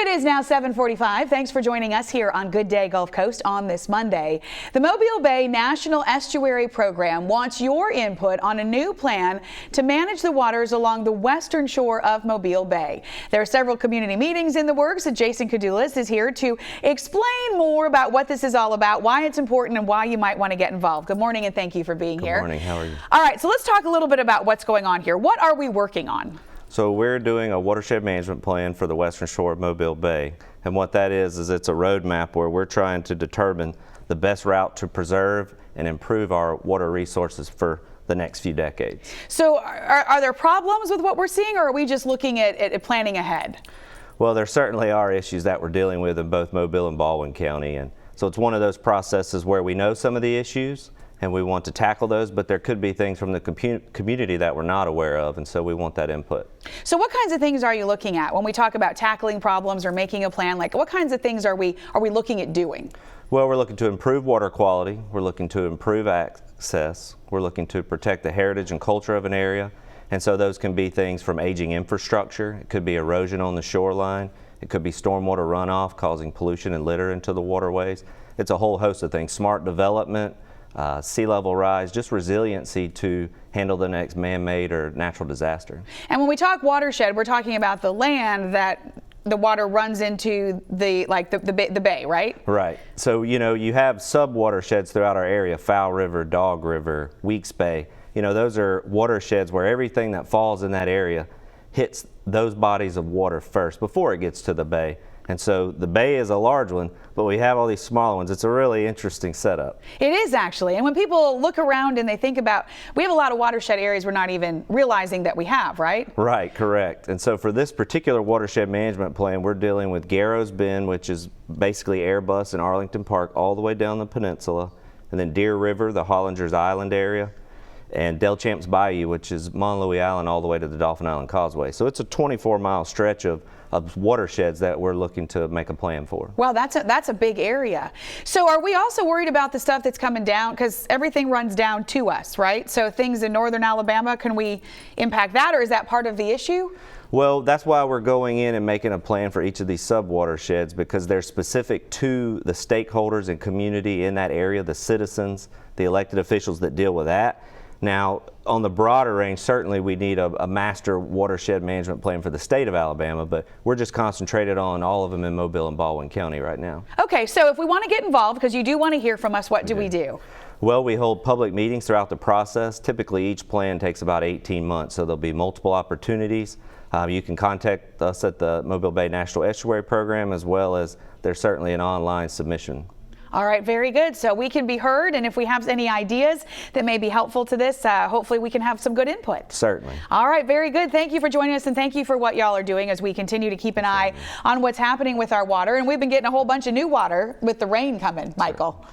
It is now 7:45. Thanks for joining us here on Good Day Gulf Coast on this Monday. The Mobile Bay National Estuary Program wants your input on a new plan to manage the waters along the western shore of Mobile Bay. There are several community meetings in the works, and Jason Cadulas is here to explain more about what this is all about, why it's important, and why you might want to get involved. Good morning, and thank you for being here. Good morning. How are you? All right, so let's talk a little bit about what's going on here. What are we working on? So we're doing a watershed management plan for the western shore of Mobile Bay. And what that is it's a roadmap where we're trying to determine the best route to preserve and improve our water resources for the next few decades. So are there problems with what we're seeing, or are we just looking at planning ahead? Well, there certainly are issues that we're dealing with in both Mobile and Baldwin County. And so it's one of those processes where we know some of the issues and we want to tackle those, but there could be things from the community that we're not aware of, and so we want that input. So what kinds of things are you looking at when we talk about tackling problems or making a plan? Like, what kinds of things are we looking at doing? Well, we're looking to improve water quality, we're looking to improve access, we're looking to protect the heritage and culture of an area, and so those can be things from aging infrastructure, it could be erosion on the shoreline, it could be stormwater runoff causing pollution and litter into the waterways. It's a whole host of things, smart development, sea level rise, just resiliency to handle the next man-made or natural disaster. And when we talk watershed, we're talking about the land that the water runs into the bay, right? Right. So, you know, you have sub-watersheds throughout our area, Fowl River, Dog River, Weeks Bay. You know, those are watersheds where everything that falls in that area hits those bodies of water first before it gets to the bay. And so the bay is a large one, but we have all these smaller ones. It's a really interesting setup. It is actually. And when people look around and they think about, we have a lot of watershed areas we're not even realizing that we have, right? Right, correct. And so for this particular watershed management plan, we're dealing with Garrow's Bend, which is basically Airbus in Arlington Park, all the way down the peninsula, and then Deer River, the Hollinger's Island area, and Del Champs Bayou, which is Monlouis Island, all the way to the Dauphin Island Causeway. So it's a 24-mile stretch of watersheds that we're looking to make a plan for. Wow, that's a big area. So are we also worried about the stuff that's coming down? Because everything runs down to us, right? So things in northern Alabama, can we impact that, or is that part of the issue? Well, that's why we're going in and making a plan for each of these sub-watersheds, because they're specific to the stakeholders and community in that area, the citizens, the elected officials that deal with that. Now, on the broader range, certainly we need a master watershed management plan for the state of Alabama, but we're just concentrated on all of them in Mobile and Baldwin County right now. Okay, so if we want to get involved, because you do want to hear from us, what do we do? Well, we hold public meetings throughout the process. Typically, each plan takes about 18 months, so there'll be multiple opportunities. You can contact us at the Mobile Bay National Estuary Program, as well as there's certainly an online submission. All right, very good. So we can be heard, and if we have any ideas that may be helpful to this, hopefully we can have some good input. Certainly. All right, very good. Thank you for joining us, and thank you for what y'all are doing as we continue to keep an eye on what's happening with our water. And we've been getting a whole bunch of new water with the rain coming, Michael. Sure.